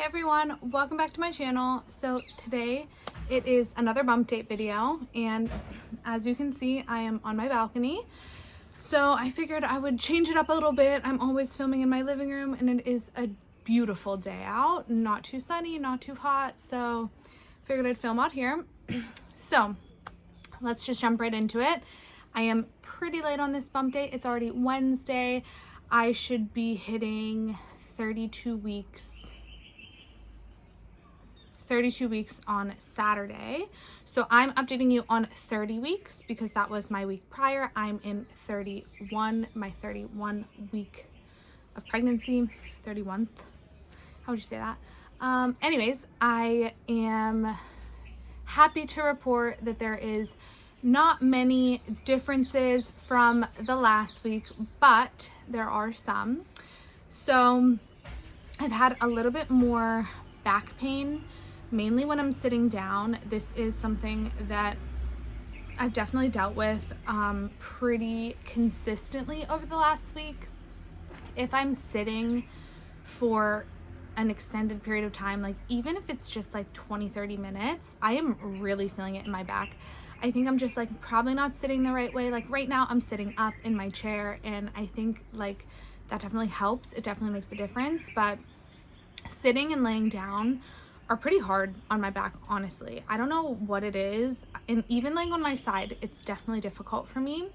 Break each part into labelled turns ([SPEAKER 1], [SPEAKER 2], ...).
[SPEAKER 1] everyone, welcome back to my channel. So today it is another bump date video, and as you can see I am on my balcony. So I figured I would change it up a little bit. I'm always filming in my living room and it is a beautiful day out, not too sunny, not too hot, so figured I'd film out here. So let's just jump right into it. I am pretty late on this bump date. It's already Wednesday. I should be hitting 32 weeks on Saturday. So I'm updating you on 30 weeks because that was my week prior. I'm in 31, my 31 week of pregnancy, 31th. How would you say that? Anyways, I am happy to report that there is not many differences from the last week, but there are some. So I've had a little bit more back pain, mainly when I'm sitting down. This is something that I've definitely dealt with pretty consistently over the last week. If I'm sitting for an extended period of time, like even if it's just like 20-30 minutes, I am really feeling it in my back. I think I'm just like probably not sitting the right way. Like right now I'm sitting up in my chair, and I think like that definitely helps. It definitely makes a difference, but sitting and laying down are pretty hard on my back, honestly. I don't know what it is, and even laying on my side, it's definitely difficult for me.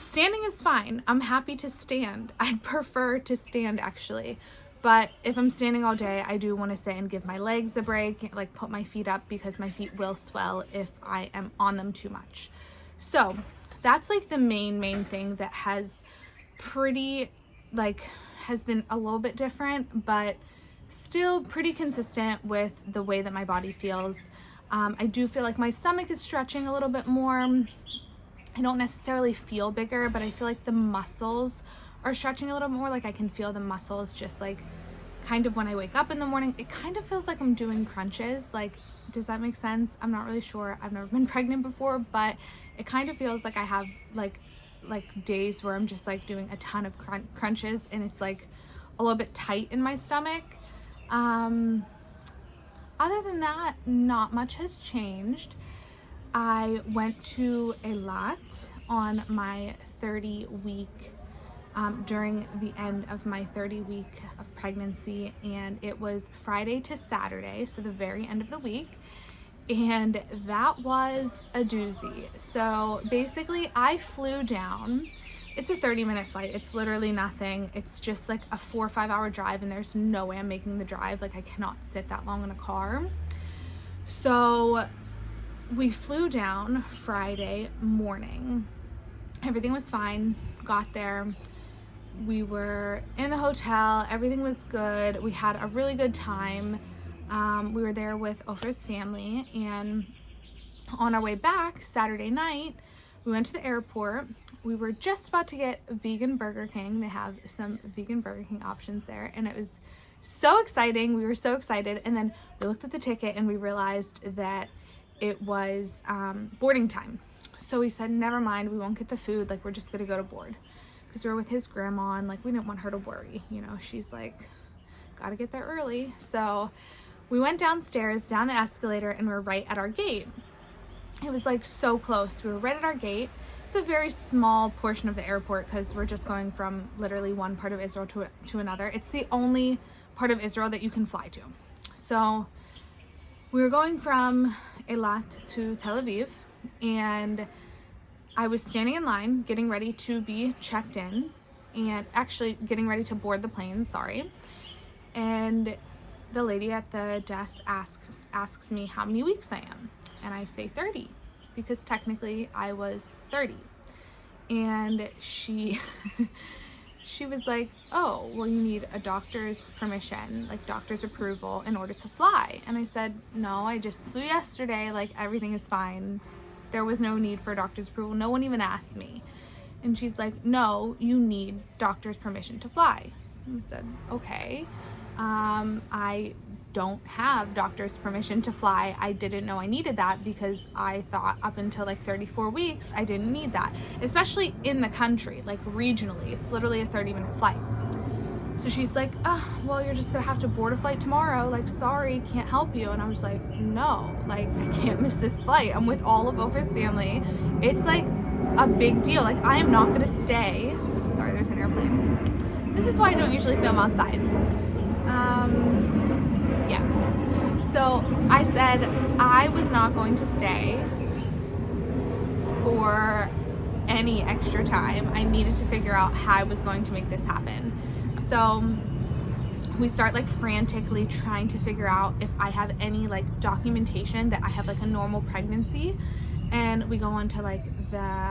[SPEAKER 1] Standing is fine. I'm happy to stand. I'd prefer to stand actually, but if I'm standing all day, I do want to sit and give my legs a break, like put my feet up, because my feet will swell if I am on them too much. So that's like the main thing that has been a little bit different, but still pretty consistent with the way that my body feels. I do feel like my stomach is stretching a little bit more. I don't necessarily feel bigger, but I feel like the muscles are stretching a little more. Like I can feel the muscles just like kind of when I wake up in the morning. It kind of feels like I'm doing crunches. Like, does that make sense? I'm not really sure. I've never been pregnant before, but it kind of feels like I have like days where I'm just like doing a ton of crunches, and it's like a little bit tight in my stomach. Other than that, not much has changed. I went to a lot on my 30 week, during the end of my 30 week of pregnancy, and it was Friday to Saturday, so the very end of the week, and that was a doozy. So basically I flew down. It's a 30-minute flight. It's literally nothing. It's just like a 4 or 5 hour drive, and there's no way I'm making the drive. Like I cannot sit that long in a car. So we flew down Friday morning. Everything was fine. Got there. We were in the hotel. Everything was good. We had a really good time. We were there with Ofer's family, and on our way back Saturday night, we went to the airport. We were just about to get vegan Burger King. They have some vegan Burger King options there, and it was so exciting. We were so excited, and then we looked at the ticket and we realized that it was boarding time. So we said, never mind, we won't get the food. Like, we're just gonna go to board, because we were with his grandma, and like we didn't want her to worry. You know, she's like, gotta get there early. So we went downstairs, down the escalator, and we're right at our gate. It was like so close. We were right at our gate. It's a very small portion of the airport because we're just going from literally one part of Israel to another. It's the only part of Israel that you can fly to. So we were going from Eilat to Tel Aviv, and I was standing in line getting ready to be checked in, and actually getting ready to board the plane, sorry. And the lady at the desk asks me how many weeks I am. And I say 30, because technically I was 30. And she was like, oh, well, you need a doctor's permission, like doctor's approval in order to fly. And I said, no, I just flew yesterday. Like, everything is fine. There was no need for a doctor's approval. No one even asked me. And she's like, no, you need doctor's permission to fly. And I said, okay. I don't have doctor's permission to fly. I didn't know I needed that, because I thought up until like 34 weeks I didn't need that, especially in the country, like regionally. It's literally a 30-minute flight. So she's like, oh, well, you're just gonna have to board a flight tomorrow. Like, sorry, can't help you. And I was like, no, like, I can't miss this flight. I'm with all of Oprah's family. It's like a big deal. Like, I am not gonna stay. Sorry, there's an airplane. This is why I don't usually film outside. Yeah. So I said I was not going to stay for any extra time. I needed to figure out how I was going to make this happen. So we start like frantically trying to figure out if I have any like documentation that I have like a normal pregnancy. And we go onto like the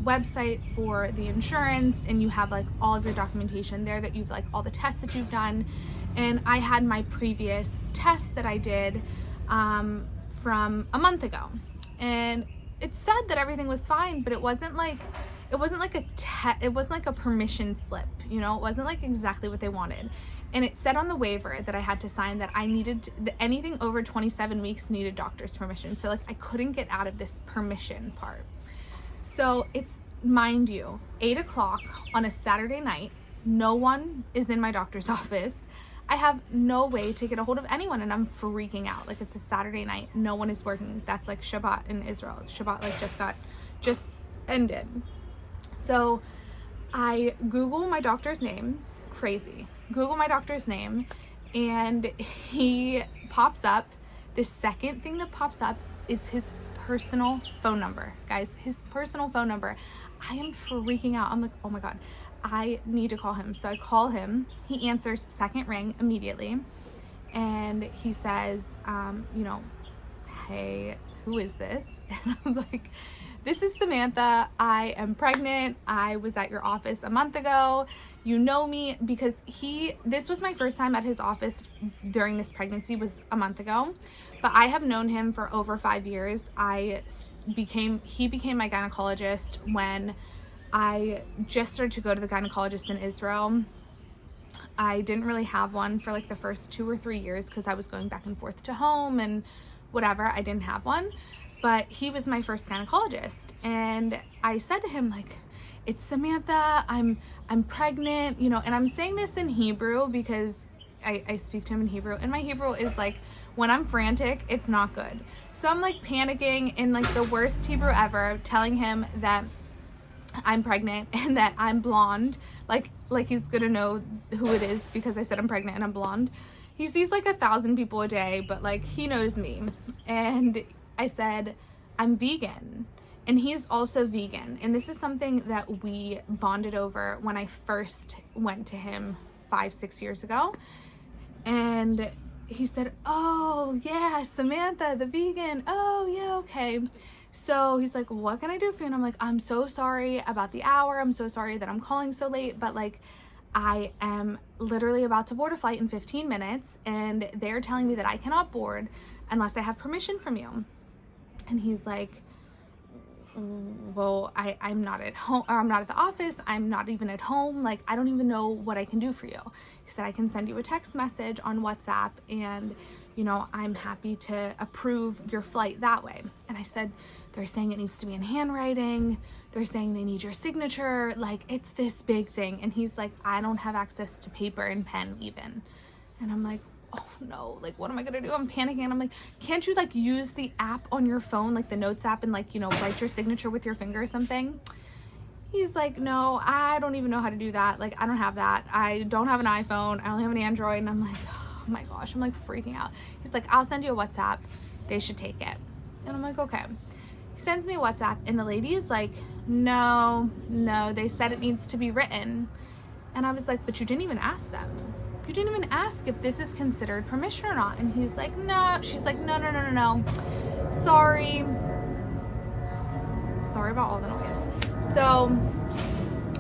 [SPEAKER 1] website for the insurance, and you have like all of your documentation there that you've like all the tests that you've done. And I had my previous test that I did from a month ago, and it said that everything was fine, but it wasn't like a permission slip, you know. It wasn't like exactly what they wanted. And it said on the waiver that I had to sign that I needed anything over 27 weeks needed doctor's permission. So like I couldn't get out of this permission part. So it's, mind you, 8:00 on a Saturday night. No one is in my doctor's office. I have no way to get a hold of anyone, and I'm freaking out. Like, it's a Saturday night. No one is working. That's like Shabbat in Israel. Shabbat like just ended. So I Google my doctor's name, crazy. Google my doctor's name, and he pops up. The second thing that pops up is his personal phone number. Guys, his personal phone number. I am freaking out. I'm like, oh my God, I need to call him. So I call him. He answers, second ring immediately. And he says, hey, who is this? And I'm like, this is Samantha. I am pregnant. I was at your office a month ago. You know me, because this was my first time at his office during this pregnancy, was a month ago. But I have known him for over 5 years. He became my gynecologist when I just started to go to the gynecologist in Israel. I didn't really have one for like the first 2 or 3 years because I was going back and forth to home and whatever. I didn't have one. But he was my first gynecologist, and I said to him, like, it's Samantha, I'm pregnant, you know. And I'm saying this in Hebrew because I speak to him in Hebrew, and my Hebrew is like, when I'm frantic, it's not good. So I'm like panicking in like the worst Hebrew ever, telling him that I'm pregnant and that I'm blonde, like he's gonna know who it is because I said I'm pregnant and I'm blonde. He sees like 1,000 people a day, but like he knows me. And I said, I'm vegan, and he's also vegan. And this is something that we bonded over when I first went to him 5-6 years ago. And he said, oh yeah, Samantha, the vegan. Oh yeah, okay. So he's like, what can I do for you? And I'm like, I'm so sorry about the hour. I'm so sorry that I'm calling so late, but like, I am literally about to board a flight in 15 minutes, and they're telling me that I cannot board unless I have permission from you. And he's like, well, I'm not at home, or I'm not at the office. I'm not even at home. Like, I don't even know what I can do for you. He said, I can send you a text message on WhatsApp, and, you know, I'm happy to approve your flight that way. And I said, they're saying it needs to be in handwriting. They're saying they need your signature. Like, it's this big thing. And he's like, I don't have access to paper and pen even. And I'm like, oh no, like, what am I gonna do? I'm panicking. I'm like, can't you like use the app on your phone, like the notes app, and like, you know, write your signature with your finger or something? He's like, no, I don't even know how to do that. Like, I don't have that. I don't have an iPhone. I only have an Android. And I'm like, oh my gosh, I'm like freaking out. He's like, I'll send you a WhatsApp. They should take it. And I'm like, okay. He sends me a WhatsApp, and the lady is like, no, they said it needs to be written. And I was like, but you didn't even ask them. You didn't even ask if this is considered permission or not. And he's like, no. She's like, no. Sorry about all the noise. So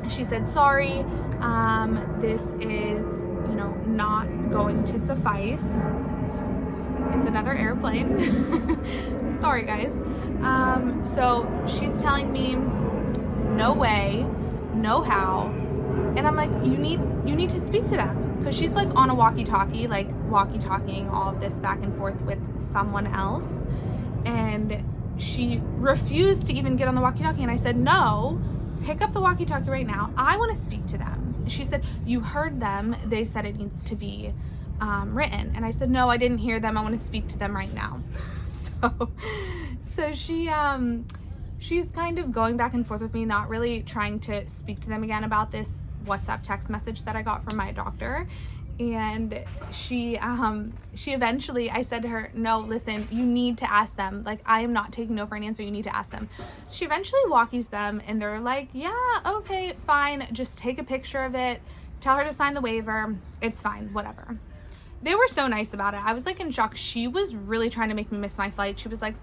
[SPEAKER 1] she said, sorry, this is, you know, not going to suffice. It's another airplane. Sorry, guys. So she's telling me, no way, no how. And I'm like, you need to speak to them. Because she's like on a walkie-talkie, like walkie-talkieing all of this back and forth with someone else. And she refused to even get on the walkie-talkie. And I said, no, pick up the walkie-talkie right now. I want to speak to them. she said, you heard them. They said it needs to be written. And I said, no, I didn't hear them. I want to speak to them right now. So she's kind of going back and forth with me, not really trying to speak to them again about this WhatsApp text message that I got from my doctor. And she eventually, I said to her, no, listen, you need to ask them. Like, I am not taking no for an answer. You need to ask them. She eventually walkies them, and they're like, yeah, okay, fine. Just take a picture of it. Tell her to sign the waiver. It's fine, whatever. They were so nice about it. I was like in shock. She was really trying to make me miss my flight. She was like,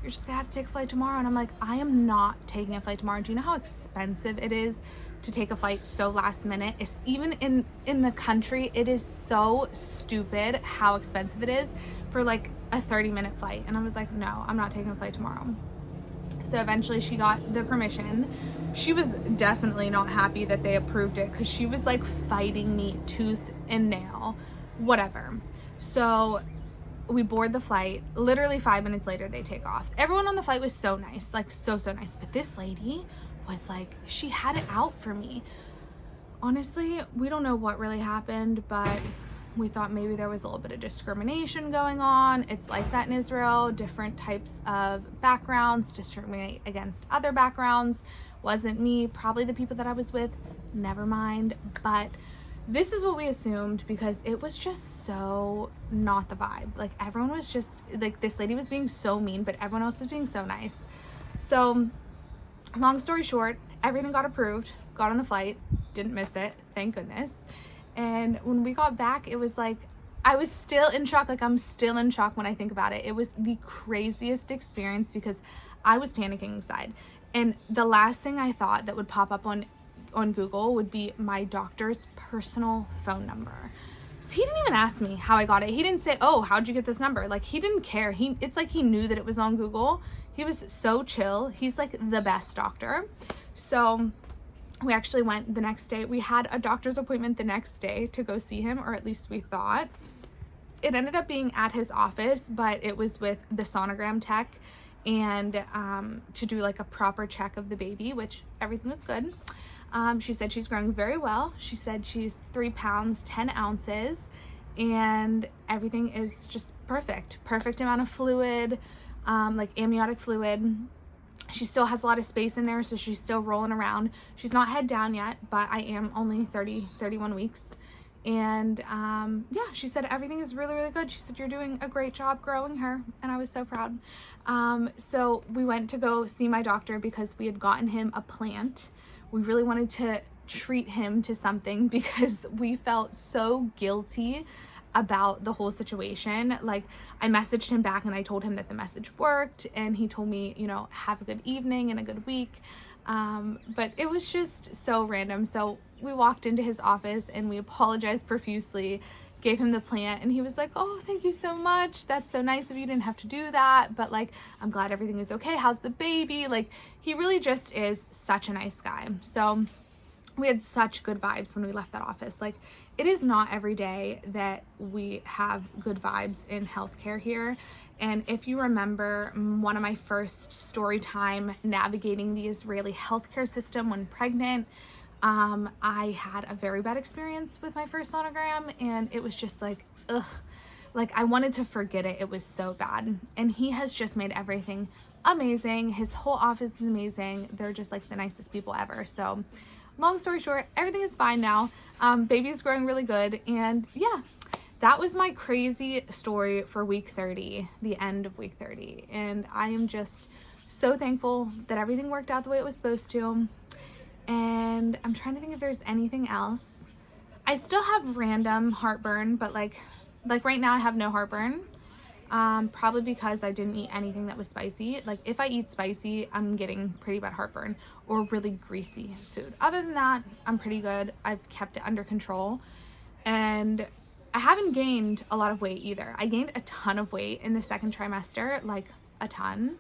[SPEAKER 1] you're just gonna have to take a flight tomorrow. And I'm like, I am not taking a flight tomorrow. Do you know how expensive it is to take a flight so last minute? It's even in the country, it is so stupid how expensive it is for like a 30-minute flight. And I was like, no, I'm not taking a flight tomorrow. So eventually she got the permission. She was definitely not happy that they approved it, because she was like fighting me tooth and nail, whatever. So we board the flight. Literally 5 minutes later, they take off. Everyone on the flight was so nice, like so nice. But this lady was like, she had it out for me. Honestly, we don't know what really happened, but we thought maybe there was a little bit of discrimination going on. It's like that in Israel. Different types of backgrounds discriminate against other backgrounds. Wasn't me, probably the people that I was with, never mind. But this is what we assumed, because it was just so not the vibe. Like, everyone was just like, this lady was being so mean, but everyone else was being so nice. So long story short, everything got approved, got on the flight, didn't miss it, thank goodness. And when we got back, it was like, I was still in shock. Like, I'm still in shock when I think about it. It was the craziest experience, because I was panicking inside. And the last thing I thought that would pop up on Google would be my doctor's personal phone number. So he didn't even ask me how I got it. He didn't say, oh, how'd you get this number? Like, he didn't care. It's like he knew that it was on Google. He was so chill. He's like the best doctor. So we actually went the next day. We had a doctor's appointment the next day to go see him, or at least we thought. It ended up being at his office, but it was with the sonogram tech, and to do like a proper check of the baby, which everything was good. She said she's growing very well. She said she's 3 pounds, 10 ounces, and everything is just perfect. Perfect amount of fluid, like amniotic fluid. She still has a lot of space in there, so she's still rolling around. She's not head down yet, but I am only 31 weeks. And yeah, she said everything is really, really good. She said, you're doing a great job growing her. And I was so proud. So we went to go see my doctor because we had gotten him a plant. We really wanted to treat him to something because we felt so guilty about the whole situation. Like, I messaged him back and I told him that the message worked, and he told me, you know, have a good evening and a good week. But it was just so random. So we walked into his office and we apologized profusely, gave him the plant, and he was like, oh, thank you so much. That's so nice of you. Didn't have to do that. But like, I'm glad everything is okay. How's the baby? Like, he really just is such a nice guy. So we had such good vibes when we left that office. Like, it is not every day that we have good vibes in healthcare here. And if you remember one of my first story time navigating the Israeli healthcare system when pregnant, I had a very bad experience with my first sonogram, and it was just like, ugh, like I wanted to forget it. It was so bad. And he has just made everything amazing. His whole office is amazing. They're just like the nicest people ever. So long story short, everything is fine now. Baby's growing really good. And yeah, that was my crazy story for week 30, the end of week 30. And I am just so thankful that everything worked out the way it was supposed to. And I'm trying to think if there's anything else. I still have random heartburn, but like right now I have no heartburn. Probably because I didn't eat anything that was spicy. Like, if I eat spicy, I'm getting pretty bad heartburn or really greasy food. Other than that, I'm pretty good. I've kept it under control, and I haven't gained a lot of weight either. I gained a ton of weight in the second trimester, like a ton.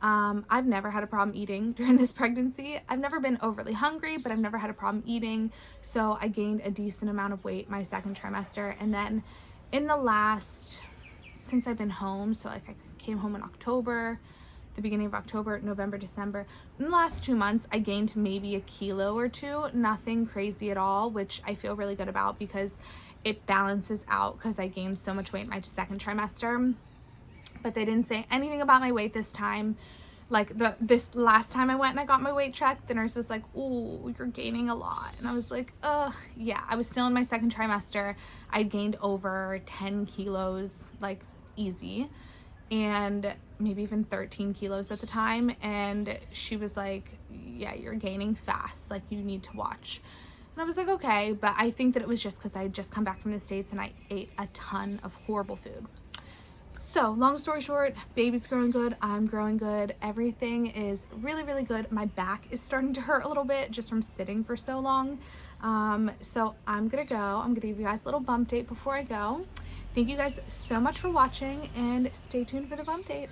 [SPEAKER 1] I've never had a problem eating during this pregnancy. I've never been overly hungry, but I've never had a problem eating. So I gained a decent amount of weight my second trimester. And then in the last, since I've been home, so like I came home in October, the beginning of October, November, December. In the last 2 months, I gained maybe a kilo or two, nothing crazy at all, which I feel really good about because it balances out because I gained so much weight in my second trimester. But they didn't say anything about my weight this time. Like this last time I went and I got my weight checked, the nurse was like, "Oh, you're gaining a lot." And I was like, yeah, I was still in my second trimester. I'd gained over 10 kilos, like easy, and maybe even 13 kilos at the time. And she was like, "Yeah, you're gaining fast. Like, you need to watch." And I was like, okay, but I think that it was just because I had just come back from the States and I ate a ton of horrible food. So long story short, baby's growing good, I'm growing good, everything is really, really good. My back is starting to hurt a little bit just from sitting for so long. So I'm gonna go. I'm gonna give you guys a little bump date before I go. Thank you guys so much for watching and stay tuned for the bump date.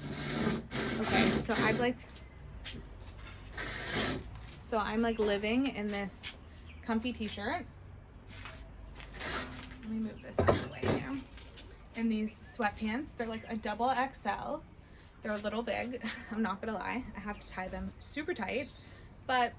[SPEAKER 1] Okay, so I'm like living in this comfy t-shirt. Let me move this out of the way here. And these sweatpants, they're like a double XL. They're a little big, I'm not gonna lie. I have to tie them super tight, but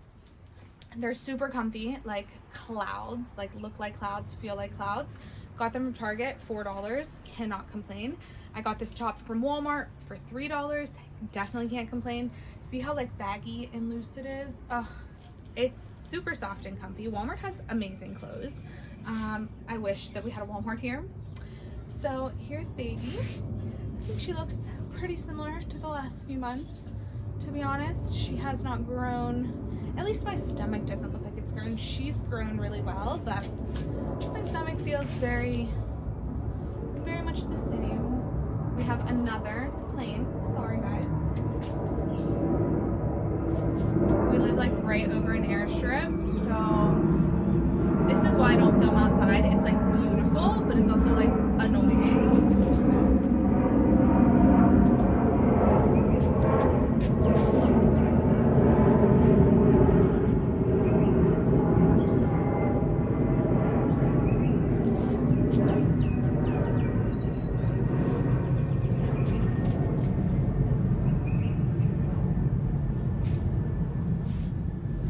[SPEAKER 1] they're super comfy, like clouds, like look like clouds, feel like clouds. Got them from Target, $4, cannot complain. I got this top from Walmart for $3, definitely can't complain. See how like baggy and loose it is? It's super soft and comfy. Walmart has amazing clothes. I wish that we had a Walmart here. So here's baby. I think she looks pretty similar to the last few months, to be honest. She has not grown, at least my stomach doesn't look like it's grown. She's grown really well, but my stomach feels very, very much the same. We have another plane. Sorry guys. We live like right over an airstrip, so this is why I don't film outside. It's like beautiful, but it's also like annoying.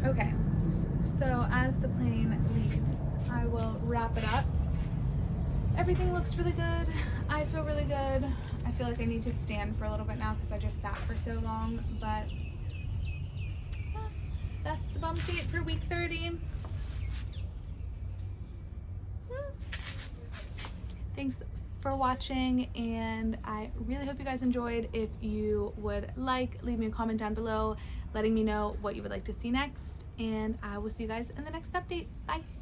[SPEAKER 1] Okay, so as the plane leaves, I will wrap it up. Everything looks really good. I feel really good. I feel like I need to stand for a little bit now because I just sat for so long, but yeah, that's the bump date for week 30. Thanks for watching, and I really hope you guys enjoyed. If you would like, leave me a comment down below letting me know what you would like to see next, and I will see you guys in the next update. Bye.